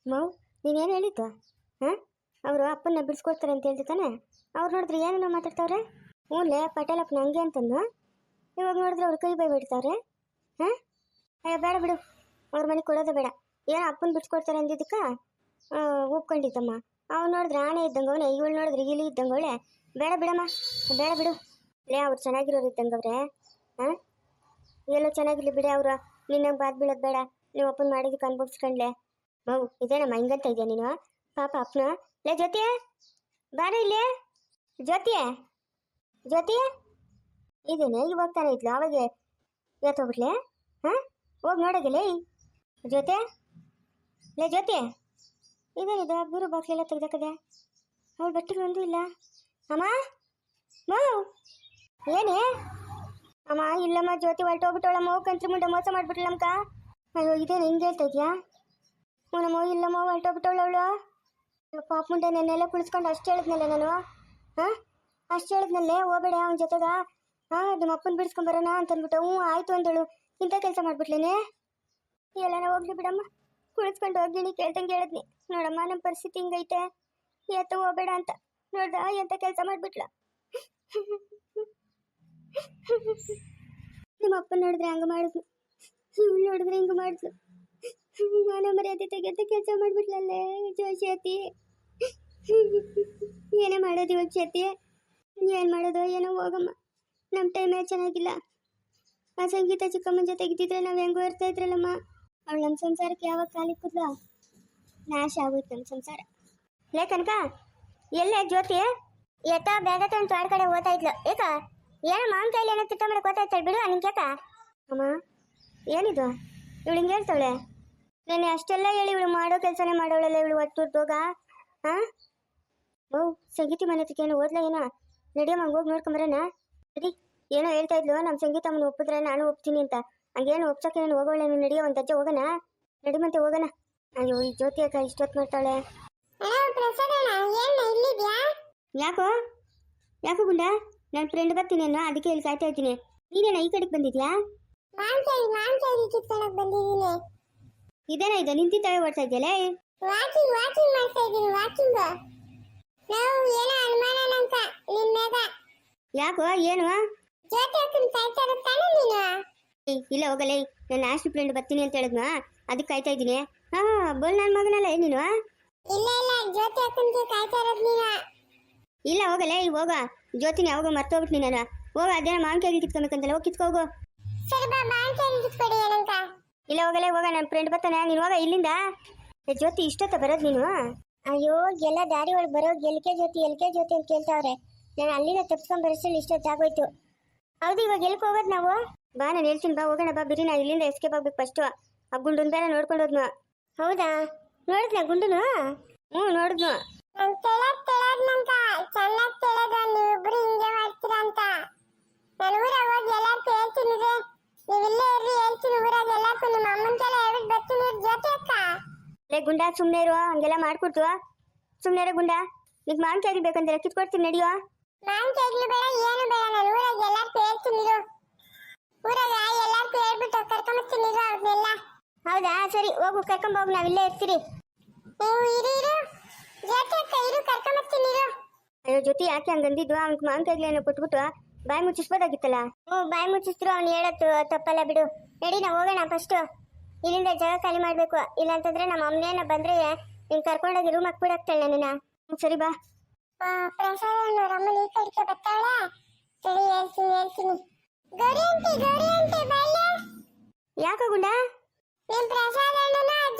ಮೌ ನೀನೇನು ಹೇಳಿದ್ದು? ಹಾಂ, ಅವರು ಅಪ್ಪನ್ನ ಬಿಡಿಸ್ಕೊಡ್ತಾರೆ ಅಂತ ಹೇಳ್ದು ತಾನೆ. ಅವ್ರು ನೋಡಿದ್ರೆ ಏನೇನೋ ಮಾತಾಡ್ತಾವ್ರೆ. ಹ್ಞೂಲೇ ಪಟೇಲಪ್ಪನ ಹಂಗೆ ಅಂತಂದು ಇವಾಗ ನೋಡಿದ್ರೆ ಅವ್ರು ಕೈ ಬೈ ಬಿಡ್ತಾವ್ರೆ. ಹಾಂ, ಅಯ್ಯೋ ಬೇಡ ಬಿಡು, ಅವ್ರ ಮನೆಗೆ ಕೊಡೋದೇ ಬೇಡ. ಏನೋ ಅಪ್ಪನ ಬಿಡಿಸ್ಕೊಡ್ತಾರೆ ಅಂದಿದ್ದಕ್ಕೆ ಒಪ್ಕೊಂಡಿದ್ದಮ್ಮ. ಅವ್ನು ನೋಡಿದ್ರೆ ಆನೆ ಇದ್ದಂಗೆ ಅವನೇ, ಇವಳು ನೋಡಿದ್ರೆ ಇಲಿ ಇದ್ದಂಗೆ ಅವಳೆ. ಬೇಡ ಬಿಡಮ್ಮ, ಬೇಡ ಬಿಡು. ಲೇ ಅವ್ರು ಚೆನ್ನಾಗಿರೋರು ಇದ್ದಂಗೆ ಅವ್ರೆ. ಹಾಂ, ಎಲ್ಲೋ ಚೆನ್ನಾಗಿರ್ಲಿ ಬಿಡಿ. ಅವ್ರು ನಿನ್ನಂಗೆ ಬಾದ್ ಬೀಳೋದು ಬೇಡ. ನೀವು ಅಪ್ಪನ ಮಾಡಿದ್ದಕ್ಕೆ ಅನ್ಭವಿಸ್ಕೊಂಡ್ಲೆ. ಮೌ ಇದೇನಮ್ಮ ಹಿಂಗಂತ ಇದೆಯಾ ನೀನು? ಪಾಪ ಅಪ್ಪನ. ಲೇ ಜ್ಯೋತಿ ಬಾರ ಇಲ್ಲಿ. ಜ್ಯೋತಿ ಜ್ಯೋತಿ ಇದೇನೆ ಇವಾಗ ತಾನೇ ಇದ್ಲು, ಅವಾಗೆ ಎತ್ತೋಗ್ಬಿಟ್ಲೆ. ಹಾಂ, ಹೋಗಿ ನೋಡೋಗಿಲ್ಲ ಜ್ಯೋತಿ. ಲೇ ಜ್ಯೋತಿ ಇದೇನಿದೆ ಬೀರು ಬಾಕ್ಲೆಲ್ಲ ತೆಗ್ದಾಕದೆ. ಅವಳು ಬಟ್ಟೆಗಳು ಒಂದೂ ಇಲ್ಲ. ಅಮ್ಮ ಮೌ ಏನೇ? ಅಮ್ಮ ಇಲ್ಲಮ್ಮ, ಜ್ಯೋತಿ ಹೊರಟೋಗ್ಬಿಟ್ಟವಳಮ್ಮ. ಕಂತ್ರಿ ಮುಂದೆ ಮೋಸ ಮಾಡ್ಬಿಟ್ಲಮ್ಮಕ್ಕ. ಅಯ್ಯೋ ಇದೇನು ಹಿಂಗೆ ಹೇಳ್ತಾ ಇದೆಯಾ? ನಮ್ಮ ಇಲ್ಲಮ್ಮ, ಹೊರಟೋಗ್ಬಿಟ್ಟವಳು ಅವಳು. ಪಾಪ ಮುಂದೆ ನೆನ್ನೆಲ್ಲ ಕುಳಿಸ್ಕೊಂಡು ಅಷ್ಟು ಹೇಳಿದ್ನಲ್ಲ ನಾನು. ಹಾಂ, ಅಷ್ಟು ಹೇಳಿದ್ನಲ್ಲೇ ಹೋಗಬೇಡ ಅವನ ಜೊತೆಗ. ಹಾಂ, ನಿಮ್ಮ ಅಪ್ಪನ ಬಿಡಿಸ್ಕೊಂಬರೋಣ ಅಂತಂದ್ಬಿಟ್ಟು ಹ್ಞೂ ಆಯಿತು ಅಂದಳು. ಇಂಥ ಕೆಲಸ ಮಾಡ್ಬಿಟ್ಲೇನೆ. ಎಲ್ಲನ ಹೋಗ್ಲಿ ಬಿಡಮ್ಮ, ಕುಳಿಸ್ಕೊಂಡು ಹೋಗಿನಿ ಕೇಳ್ದಂಗೆ ಹೇಳಿದ್ನಿ. ನೋಡಮ್ಮ ನಮ್ಮ ಪರಿಸ್ಥಿತಿ ಹಿಂಗೈತೆ, ಎತ್ತ ಹೋಗಬೇಡ ಅಂತ. ನೋಡ್ದ ಎಂಥ ಕೆಲಸ ಮಾಡಿಬಿಟ್ಲ. ನಿಮ್ಮ ಅಪ್ಪನ ನೋಡಿದ್ರೆ ಹಂಗೆ ಮಾಡಿದ್ಲು, ಇವಳು ನೋಡಿದ್ರೆ ಹಿಂಗೆ ಮಾಡಿದ್ಲು. ಮಾನ ಮರ್ಯಾದೆ ತೆಗೆದ ಕೆಲಸ ಮಾಡಿಬಿಟ್ಲಲ್ಲೇ ಜೋಶಿ. ಏನೇ ಮಾಡೋದು ಇವಾಗ ಶೇತಿ? ಏನು ಮಾಡೋದು ಏನೋ, ಹೋಗಮ್ಮ. ನಮ್ಮ ಟೈಮೇ ಚೆನ್ನಾಗಿಲ್ಲ. ಆ ಸಂಗೀತ ಚಿಕ್ಕಮ್ಮನ ಜೊತೆಗಿದ್ದಿದ್ರೆ ನಾವು ಹೆಂಗೋ ಇರ್ತಾ ಇದ್ರಲ್ಲಮ್ಮ. ಅವಳು ನಮ್ಮ ಸಂಸಾರಕ್ಕೆ ಯಾವಾಗ ಕಾಲಿಗೆ ಕೂದ್ಲ ನಾಶ ಆಗೋಯ್ತು ನಮ್ಮ ಸಂಸಾರ. ಲೇ ಕನಕ ಎಲ್ಲೇ ಜ್ಯೋತಿ? ಎತ್ತ ಬೇಗ ತಂದು ತೋಟ ಕಡೆ ಓದ್ತಾ ಇದ್ಲು. ಏಕ ಏನೋ ಮಾವಿನ ಕೈಲಿ ಏನೋ ತಿಟ್ಟ ಮಾಡಕ್ಕೆ ಓದ್ತಾ ಇರ್ತಾಳೆ ಬಿಡು. ನಿಂಗೆ ಯಾಕ ಅಮ್ಮ ಏನಿದು? ಇವಳು ಹಿಂಗೆ ಹೇಳ್ತಾವಳೆ. ನಾನು ಅಷ್ಟೆಲ್ಲ ಹೇಳಿ ಇವಳು ಮಾಡೋ ಕೆಲಸನೇ ಮಾಡೋಳಲ್ಲ ಇವಳು ಒಟ್ಟುರ್ದೋಗ. ಹಾಂ, ಓ ಸಂಗೀತಿ ಮನೆ ಹತ್ರಕ್ಕೆ ಏನೋ ಓದ್ಲ ಏನೋ. ನಡಿಯಮ್ಮ ಹೋಗಿ ನೋಡ್ಕೊಂಬರೋಣ. ಸರಿ, ಏನೋ ಹೇಳ್ತಾ ಇದ್ಲು ನಮ್ಮ ಸಂಗೀತಮ್ಮನ ಒಪ್ಪಿದ್ರೆ ನಾನು ಒಪ್ತೀನಿ ಅಂತ. ಹಂಗೇನು ಒಪ್ಸಕ್ಕೆ ನಾನು ಹೋಗೋಳೆ. ನೀನು ನಡಿಯೋ ಒಂದು ಅಜ್ಜೆ ಹೋಗೋಣ. ನಡಿಮಂತೆ ಹೋಗೋಣ. ಅಯ್ಯೋ ಈ ಜ್ಯೋತಿ ಅಕ್ಕ ಇಷ್ಟೊತ್ತು ಮಾಡ್ತಾಳೆ. ಯಾಕೋ ಯಾಕೋ ಗುಂಡ? ನನ್ನ ಫ್ರೆಂಡ್ ಬರ್ತೀನಿ ಅನ್ನೋ, ಅದಕ್ಕೆ ಇಲ್ಲಿ ಕಾಯ್ತಾ ಇದ್ದೀನಿ. ನೀನೇನ ಈ ಕಡೆಗೆ ಬಂದಿದ್ಯಾ? ಇದೇನ ಇದು ನಿಂತಿ ತವೆ ಓಡ್ತಾ ಇದೆಯಲ್ಲ? ಯಾಕೋ ಏನು? ಇಲ್ಲ ಹೋಗಲೇ, ನನ್ನ ಆಸ್ತಿ ಫ್ರೆಂಡ್ ಬರ್ತೀನಿ ಅಂತ ಹೇಳಿದ್ನ, ಅದಕ್ಕೆ ಕಾಯ್ತಾ ಇದ್ದೀನಿ. ಹಾ ಬೋಲ್ ನನ್ನ ಮಗನಲ್ಲ ನೀನು? ಇಲ್ಲ ಹೋಗಲೇ, ಹೋಗ. ಜ್ಯೋತಿನ ಯಾವಾಗ ಮರ್ತೋಗ್ಬಿಟ್ಟು ನಾನು. ಹೋಗ, ಅದೇನ ಮಾವಿನಕಾಯಿ ಕಿತ್ಕೊಬೇಕಂತಲ್ಲ, ಹೋಗಿ ಕಿತ್ಕೋಗು. ಇಲ್ಲ ಹೋಗಲೇ, ಹೋಗ. ನನ್ನ ಫ್ರೆಂಡ್ ಬರ್ತಾನೆ, ನೀನು ಹೋಗ ಇಲ್ಲಿಂದ. ಜ್ಯೋತಿ ಇಷ್ಟೊತ್ತ ಬರೋದು ನೀನು? ಅಯ್ಯೋ ಎಲ್ಲ ದಾರಿ ಒಳಗೆ ಬರೋ ಎಲ್ಕೆ ಜ್ಯೋತಿ ಅಂತ ಕೇಳ್ತಾವ್ರೆ. ನಾನು ಅಲ್ಲಿಂದ ತಪ್ಸ್ಕೊಂಡ್ ಬರೋಷ್ಟಲ್ಲಿ ಇಷ್ಟೊತ್ತಾಗೋಯ್ತು. ಹೌದು, ಇವಾಗ ಎಲ್ಕೆ ಹೋಗೋದು ನಾವು? ಬಾ ನಾನು ಹೇಳ್ತೀನಿ, ಬಾ ಹೋಗೋಣ ಬಾ. ಬಿರಿ, ನಾನು ಇಲ್ಲಿಂದ ಎಸ್ಕೇಪ್ ಆಗ್ಬೇಕು ಫಸ್ಟು. ಆ ಗುಂಡುನ್ ಬೇರೆ ನೋಡ್ಕೊಂಡು ಹೋದ್ನು. ಹೌದಾ, ನೋಡಿದ್ನ ಗುಂಡುನು? ಹ್ಞೂ ನೋಡಿದ್ನು. ಲೇ ಗುಂಡ ಸುಮ್ಮನೆ ಇರುವ, ಹಂಗೆಲ್ಲ ಮಾಡ್ಕೊಡ್ತು. ಸುಮ್ಮನೆ ಇರೋ ಗುಂಡ. ಈಗ ಮಾವಿನಕಾಯಿ ಬೇಕಂದ್ರೆ ಕಿತ್ಕೊಡ್ತೀನಿ, ನಡಿಯೋ. ಹೌದಾ, ಸರಿ ಹೋಗು, ಕರ್ಕೊಂಬೋಗು. ನಾವಿಲ್ಲೇ ಇರ್ತೀರಿ. ಅಯ್ಯೋ ಜೊತೆ ಯಾಕೆ ಹಂಗಂದಿದ್ವು? ಅವ್ನಿಗೆ ಮಾವಿನಕಾಯಿಗಳೇನೋ ಕೊಟ್ಬಿಟ್ಟು ಬಾಯಿ ಮುಚ್ಚಿಸ್ಬೋದಾಗಿತ್ತಲ್ಲ. ಹ್ಞೂ, ಬಾಯಿ ಮುಚ್ಚಿಸ್ರು. ಅವ್ನು ಹೇಳತ್ತು ತಪ್ಪಲ್ಲ ಬಿಡು. ನಡಿ ನಾವು ಹೋಗೋಣ ಫಸ್ಟು. ಇಲ್ಲಿಂದ ಜಾಗ ಖಾಲಿ ಮಾಡಬೇಕು. ಇಲ್ಲಾಂತಂದ್ರೆ ನಮ್ಮ ಅಮ್ಮನೇನ ಬಂದರೆ ನೀನು ಕರ್ಕೊಂಡೋಗಿ ರೂಮ್ ಹಾಕ್ಬಿಡಾಕ್ತಾಳೆ ನನ್ನನ್ನು. ಸರಿ ಬಾ. ಯಾಕ ಗುಂಡ?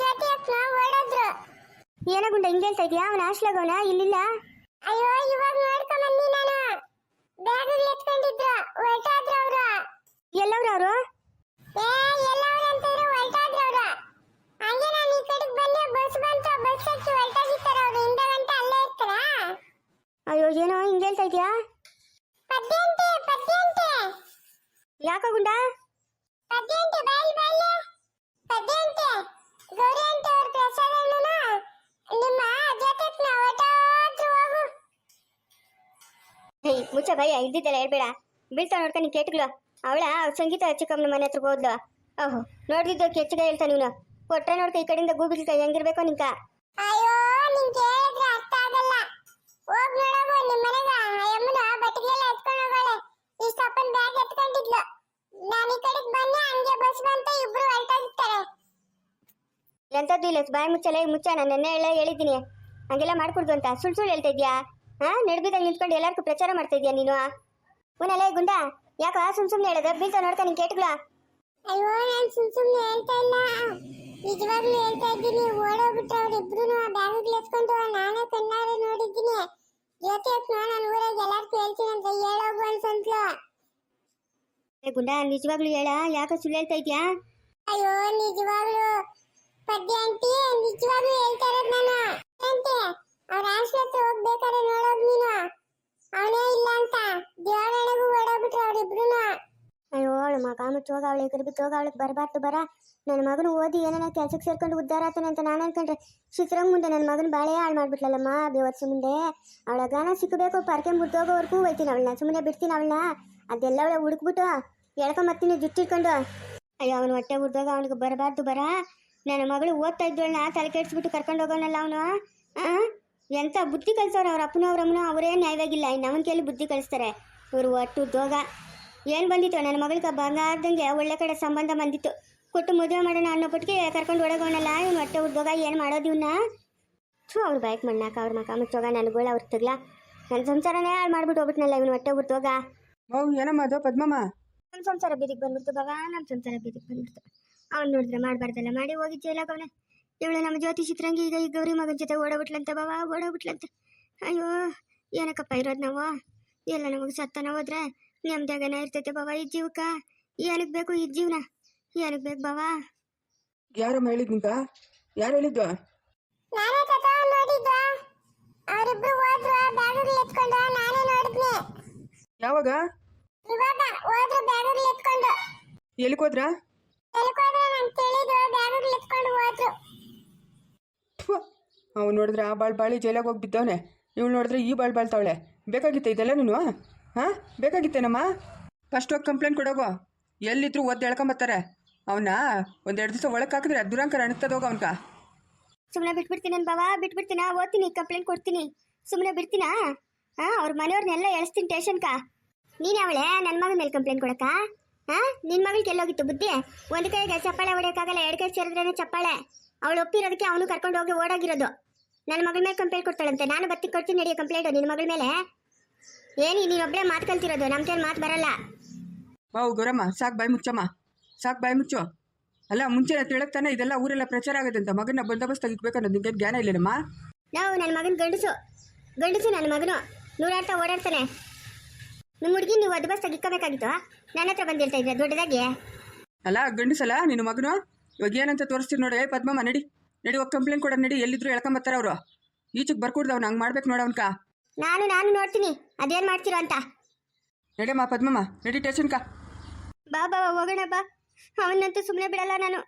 ಏನ ಗುಂಡ ಹಿಂಗೆ ಹೇಳ್ತಾ ಇದೀಯಾ? ಅವನ ಹಾಸ್ಲಾಗವನ ಇಲ್ಲಿಲ್ಲ. ಅಯ್ಯೋ ಇವಾಗ ನೋಡ್ಕೊಂಡ್ ಬಂದಿ ನಾನು. ಬ್ಯಾಗ್ ಎತ್ಕೊಂಡಿದ್ರು, ಹೊರಟಾದ್ರು ಅವರು. ಎಲ್ಲವ್ರು ಅವರು? ಎಲ್ಲವ್ರು ಅಂತಂದ್ರೆ ಹೊರಟಾದ್ರು ಅವರು. ಹಂಗೆ ನಾನು ಈ ಕಡೆಗೆ ಬಂದೆ, ಬಸ್ ಬಂತು, ಬಸ್ ಹಚ್ಚಿ ಹೊರಟಾಗಿತ್ತಾರ ಅವರು. ಇಂದ ಗಂಟೆ ಅಲ್ಲೇ ಇರ್ತಾರ. ಅಯ್ಯೋ ಏನೋ ಹಿಂಗೆ ಹೇಳ್ತಾ ಇದೀಯಾ? ಪದ್ಯಂತೆ ಯಾಕ ಗುಂಡ? ಪದ್ಯಂತೆ ಬಾಯಿ ಪದ್ಯಂತೆ ಗೌರಿ ಅಂತ ಅವ್ರ ಪ್ರಸಾದನ ನಿಮ್ಮ ಜೊತೆನ ಹೊರಟಾದ್ರು ಹೋಗು. ಹೇ ಮುಚ್ಚ ಭಯ, ಇದ್ದಿದ್ದೆಲ್ಲ ಹೇಳ್ಬೇಡ. ಬೀಳ್ತಾವ ನೋಡ್ಕೊಂಡು ನೀನು ಕೇಟ್ಗಳು. ಅವಳ ಸಂಗೀತ ಚಿಕ್ಕಮ್ಮನ ಮನೆ ಹತ್ರ ಹೋದ್ಲು. ಓಹೋ ನೋಡ್ದಿದ್ದು ಕೆಚ್ಚಗೆ ಹೇಳ್ತಾನೆ ಇವನು. ಕೊಟ್ರೆ ನೋಡ್ಕ ಈ ಕಡೆಯಿಂದ ಗೂಬಿಲ್ಕ ಹೆಂಗಿರ್ಬೇಕೋ ನಿಂಕ. ಅಯ್ಯೋ ನಿಂಗೆ ಹೇಳಿದ್ರೆ ಅರ್ಥ ಆಗಲ್ಲ. ಹೋಗ್ ನೋಡೋಗು ನಿಮ್ಮ ಮನೆಗ ಅಮ್ಮನ ಬಟ್ಟೆಗಳೆಲ್ಲ ಎತ್ಕೊಂಡು ಹೋಗೋಳೆ. ಇಷ್ಟಪ್ಪನ್ ಬ್ಯಾಗ್ ಎತ್ಕೊಂಡಿದ್ಲು. ನಾನು ಈ ಕಡೆಗೆ ಬನ್ನಿ ಹಂಗೆ ಬಸ್ ಬಂತ ಇಬ್ರು ಹೊರಟಾಗಿರ್ತಾರೆ. ಎಂಥದ್ದು ಇಲ್ಲ ಬಾಯಿ ಮುಚ್ಚಲ್ಲ ಮುಚ್ಚ ನಾನು ನೆನ್ನೆ ಹೇಳಿದ್ದೀನಿ ಹಂಗೆಲ್ಲ ಮಾಡ್ಕೊಡ್ದು ಅಂತ ಸುಳ್ಳು ಹೇಳ್ತಾ ಇದ್ಯಾ? ನಡ್ಬಿದಾಗ ನಿಂತ್ಕೊಂಡು ಎಲ್ಲರಿಗೂ ಪ್ರಚಾರ ಮಾಡ್ತಾ ಇದ್ಯಾ ನೀನು? ಉನಲೇ ಗುಂಡ ಯಾಕೋ ಸುಮ್ಮನೆ ಹೇಳೋದು ಬೀಳ್ತಾ ನೋಡ್ತಾ ನಿನ್ ಕೇಟ್ಗಳ. ಅಯ್ಯೋ ನಾನು ಸುಮ್ಮನೆ ಹೇಳ್ತಾ ಇಲ್ಲ, ನಿಜವಾಗ್ಲೂ ಹೇಳ್ತಾ ಇದ್ದೀನಿ. ಓಡೋಗ್ಬಿಟ್ರೆ ಅವ್ರಿಬ್ರು ಬ್ಯಾಗ್ ಎತ್ಕೊಂಡು ನಾನೇ ಕಣ್ಣಾರೆ ನೋಡಿದ್ದೀನಿ. ಜೊತೆ ನಾನು ಊರಾಗ ಎಲ್ಲಾರ್ಗೂ ಹೇಳ್ತೀನಿ ಅಂತ ಹೇಳೋಗು ಅನ್ಸಂತ್ಲು. ಗುಂಡ ನಿಜವಾಗ್ಲೂ ಹೇಳ ಯಾಕೆ ಸುಳ್ಳು ಹೇಳ್ತಾ ಇದ್ಯಾ? ಅಯ್ಯೋ ನಿಜವಾಗ್ಲೂ ಪದ್ಯ ಆಂಟಿ ನಿಜವಾಗ್ಲೂ ಹೇಳ್ತಾ ಇರೋದು ನಾನು. ಆಂಟಿ ಅವ್ರ ಆಶ್ರಮ ಹತ್ರ ಹೋಗ್ಬೇಕಾದ್ರೆ ನೋಡೋಗ್ ನೀನು ಅವನೇ ಇಲ್ಲ ಅಂತ ದೇವರಣೆಗೂ ಓಡೋಗ್ಬಿಟ್ರು ಅವ್ರಿಬ್ರು. ಅಯ್ಯೋ ಮಗ ಮುಚ್ಚ ಹೋಗ ಅವಳಿಗೆ ಬಿತ್ತು ಹೋಗ ಅವಳಿಗೆ ಬರಬಾರ್ದು ಬರ. ನನ್ನ ಮಗನು ಓದಿ ಏನೇನೋ ಕೆಲ್ಸಕ್ಕೆ ಸೇರ್ಕೊಂಡು ಉದ್ದಾರ ಆತಾನೆ ಅಂತ ನಾನು ಅನ್ಕೊಂಡ್ರೆ ಚಿತ್ರಂಗ್ ಮುಂದೆ ನನ್ನ ಮಗನ ಬಾಳೆ ಹಾಳು ಮಾಡ್ಬಿಟ್ಲಲ್ಲಮ್ಮ ಬೇವರ್ಸಿ ಮುಂದೆ. ಅವಳ ಗಾನ ಸಿಕ್ಕಬೇಕು ಪರ್ಕೆ ಮುದ್ದೋಗೋವರೆಗೂ ಹೋಯ್ತೀನಿ ಅವಳನ್ನ, ಸುಮ್ಮನೆ ಬಿಡ್ತೀನಿ ಅವಳನ್ನ. ಅದೆಲ್ಲ ಅವಳ ಹುಡುಕ್ಬಿಟ್ಟು ಎಳ್ಕೊಂಬರ್ತೀನಿ ಜುಟ್ಟಿಟ್ಕೊಂಡು. ಅಯ್ಯೋ ಅವನು ಹೊಟ್ಟೆ ಉರ್ದಾಗ ಅವನಿಗೆ ಬರಬಾರ್ದು ಬರ. ನನ್ನ ಮಗಳು ಓದ್ತಾ ಇದ್ದವಳನ್ನ ತಲೆ ಕೆಡಿಸ್ಬಿಟ್ಟು ಕರ್ಕೊಂಡು ಹೋಗೋನಲ್ಲ ಅವನು. ಎಂಥ ಬುದ್ಧಿ ಕಲಿಸೋರು ಅವ್ರ ಅಪ್ಪನೂ ಅವ್ರಮ್ಮನೂ ಅವರೇ ನ್ಯಾಯವಾಗಿಲ್ಲ. ಇನ್ನು ಅವನ ಕೈಲಿ ಬುದ್ಧಿ ಕಳಿಸ್ತಾರೆ ಇವರು. ಒಟ್ಟು ದೋಗ ಏನು ಬಂದಿತ್ತು ನನ್ನ ಮಗಳಿಗೆ ಬಂಗಾರದಂಗೆ ಒಳ್ಳೆ ಕಡೆ ಸಂಬಂಧ ಬಂದಿತ್ತು. ಕೊಟ್ಟು ಮದುವೆ ಮಾಡೋಣ ಅನ್ನೋ ಪಟ್ಟಿಗೆ ಕರ್ಕೊಂಡು ಓಡೋಗೋನಲ್ಲ ಇವನು. ಹೊಟ್ಟೆ ಉದ್ದೋಗ ಏನು ಮಾಡೋದು ಇವನ್ನ? ಅವ್ರು ಬೈಕ್ ಮಣ್ಣಾಕ ಅವ್ರ ಮಕ ಮುಚ್ಚೋಗ ನನಗಳು ಅವ್ರ ತಗ್ಲ ನನ್ನ ಸಂಸಾರನೇ ಹಾಳು ಮಾಡ್ಬಿಟ್ಟು ಹೋಗ್ಬಿಟ್ನಲ್ಲ ಇವನು ಹೊಟ್ಟೆ ಉದ್ದೋಗ. ಏನಮ್ಮ ಅದು ಪದ್ಮಮ್ಮ? ನಮ್ಮ ಸಂಸಾರ ಬೀದಿಗೆ ಬಂದ್ಬಿಡ್ತು ಬಾಬಾ, ನಮ್ಮ ಸಂಸಾರ ಬೀದಿಗೆ ಬಂದ್ಬಿಡ್ತು. ಅವ್ನು ನೋಡಿದ್ರೆ ಮಾಡಬಾರ್ದಲ್ಲ ಮಾಡಿ ಹೋಗಿ ಜೈಲಾಗವನೆ. ಇವಳು ನಮ್ಮ ಜ್ಯೋತಿ ಚಿತ್ರಂಗಿ ಈಗ ಈ ಗೌರಿ ಮಗನ ಜೊತೆ ಓಡೋಗ್ಬಿಟ್ಲಂತೆ ಬಾಬಾ, ಓಡೋಗ್ಬಿಟ್ಲಂತೆ. ಅಯ್ಯೋ ಏನಕ್ಕಪ್ಪ ಇರೋದು ನಾವು? ಎಲ್ಲ ನಮಗೆ ಸತ್ತನ ಹೋದ್ರೆ ನೆಮ್ಮದಿಯಾಗನ ಇರ್ತೈತೆ ಬಾಬಾ. ಈ ಜೀವಕ್ಕ ಏನಕ್ಕೆ ಬೇಕು ಈ ಜೀವನ? ಏನಕ್ಕೆ ಬೇಕು ಬಾಬಾ? ಯಾರಮ್ಮ ಹೇಳಿದ್ನಿಂತ? ಯಾರು ಹೇಳಿದ್ದು? ನಾನೇ ತತ ನೋಡಿದ್ದು. ಅವರಿಬ್ರು ಹೋದ್ರು ಬ್ಯಾಗುಗಳು ಎತ್ಕೊಂಡು ನಾನೇ ನೋಡಿದ್ನಿ. ಯಾವಾಗ? ಇವಾಗ ಹೋದ್ರು ಬ್ಯಾಗುಗಳು ಎತ್ಕೊಂಡು. ಎಲ್ಲಿಗೆ ಹೋದ್ರ? ಎಲ್ಕೋದ್ರೆ ನಂಗೆ ತಿಳಿದು ಬ್ಯಾಗುಗಳು ಎತ್ಕೊಂಡು ಹೋದ್ರು. ಅವ್ನು ನೋಡಿದ್ರೆ ಆ ಬಾಳಿ ಜೈಲಾಗ ಹೋಗಿ ಬಿದ್ದವನೆ, ಇವಳು ನೋಡಿದ್ರೆ ಈ ಬಾಳ್ತಾವಳೆ. ಬೇಕಾಗಿತ್ತೆ ಇದೆಲ್ಲ ನೀನು? ಹಾಂ ಬೇಕಾಗಿತ್ತೇನಮ್ಮ? ಫಸ್ಟ್ ಹೋಗಿ ಕಂಪ್ಲೇಂಟ್ ಕೊಡೋಗು. ಎಲ್ಲಿದ್ರು ಒದ್ದು ಎಳ್ಕೊಂಬತ್ತಾರೆ ಅವನ್ನ. ಒಂದೆರಡು ದಿವಸ ಒಳಗೆ ಹಾಕಿದ್ರೆ ದುರಂಕರ ಅಣಗ್ತದೋಗ ಅವನ್ಕ. ಸುಮ್ಮನೆ ಬಿಟ್ಬಿಡ್ತೀನಿ ನಾನು ಬಾಬಾ, ಬಿಟ್ಬಿಡ್ತೀನಾ? ಓದ್ತೀನಿ, ಕಂಪ್ಲೇಂಟ್ ಕೊಡ್ತೀನಿ. ಸುಮ್ಮನೆ ಬಿಡ್ತೀನಾ? ಅವ್ರ ಮನೆಯವ್ರನ್ನೆಲ್ಲ ಎಳಿಸ್ತೀನಿ ಸ್ಟೇಷನ್ಕ. ನೀನು ಅವಳೆ ನನ್ನ ಮಗನ ಮೇಲೆ ಕಂಪ್ಲೇಂಟ್ ಕೊಡಕ್ಕ? ನಿನ್ನ ಮಗಳಿಗೆ ಎಲ್ಲೋಗಿತ್ತು ಬುದ್ಧಿ? ಒಂದು ಕೈಗೆ ಚಪ್ಪಾಳೆ ಹೊಡೆಯೋಕ್ಕಾಗಲ್ಲ, ಎರಡು ಕೈ ಸೇರಿದ್ರೇನೆ ಚಪ್ಪಾಳೆ. ಅವಳು ಒಪ್ಪಿರೋದಕ್ಕೆ ಅವನು ಕರ್ಕೊಂಡು ಹೋಗಿ ಓಡಾಗಿರೋದು. ನನ್ನ ಮಗಳ ಮೇಲೆ ಕಂಪ್ಲೇಂಟ್ ಕೊಡ್ತಾಳಂತೆ. ನಾನು ಬತ್ತಿ ಕೊಡ್ತೀನಿ ನಡೆಯೋ ಕಂಪ್ಲೇಂಟು ನಿನ್ನ ಮಗಳ ಮೇಲೆ. ಏನು ನೀನೊಬ್ಬಳೇ ಮಾತು ಕಲ್ತಿರೋದು, ನಮ್ದೇನು ಮಾತು ಬರಲ್ಲ. ಗೌರಮ್ಮ ಸಾಕು ಬಾಯಿ ಮುಚ್ಚಮ್ಮ, ಸಾಕು ಬಾಯಿ ಮುಚ್ಚು. ಅಲ್ಲ ಮುಂಚೆ ತಿಳಕ್ತಾನೆ ಇದೆಲ್ಲ ಊರೆಲ್ಲ ಪ್ರಚಾರ ಆಗೋದಂತ. ಮಗನ ಬಂದೋಬಸ್ತಾಗಿ ಇಕ್ಬೇಕನ್ನೋದು ನಿಂಗೆ ಜ್ಞಾನ ಇಲ್ಲೇನಮ್ಮ? ನಾವು ನನ್ನ ಮಗನ ಗಂಡಸು ನನ್ನ ಮಗನು ನೂರಾಡ್ತಾ ಓಡಾಡ್ತಾನೆ. ನಿಮ್ಮ ಹುಡುಗಿ ನೀವು ಅದು ಬಸ್ತಾಗಿ ಇಕ್ಕಬೇಕಾಗಿತ್ತು. ನನ್ನ ಹತ್ರ ಬಂದಿರ್ತಾ ಇದ್ರೆ ದೊಡ್ಡದಾಗಿ. ಅಲ್ಲ ಗಂಡಸಲ್ಲ ನಿನ್ನ ಮಗನು. ಇವಾಗ ಏನಂತ ತೋರಿಸ್ತೀರಿ ನೋಡಿ. ಪದ್ಮಮ್ಮ ನಡಿ ಹೋಗಿ ಕಂಪ್ಲೇಂಟ್ ಕೊಡೋದು ನಡಿ. ಎಲ್ಲಿದ್ರು ಎಳ್ಕೊಂಬತ್ತಾರ ಅವರು. ಈಚೆಗೆ ಬರ್ಕೊಡ್ದು ಅವ್ನು ಹಂಗೆ ಮಾಡ್ಬೇಕು ನೋಡ ಅವನ್ಕ. ನಾನು ನೋಡ್ತೀನಿ ಅದೇನು ಮಾಡ್ತೀರೋ ಅಂತ. ನಡಿಯಮ್ಮ ಪದ್ಮಮ್ಮ, ನಡಿ ಸ್ಟೇಷನ್ಕ. ಬಾ ಹೋಗೋಣ ಬಾ. ಅವನ್ನಂತೂ ಸುಮ್ಮನೆ ಬಿಡಲ್ಲ ನಾನು.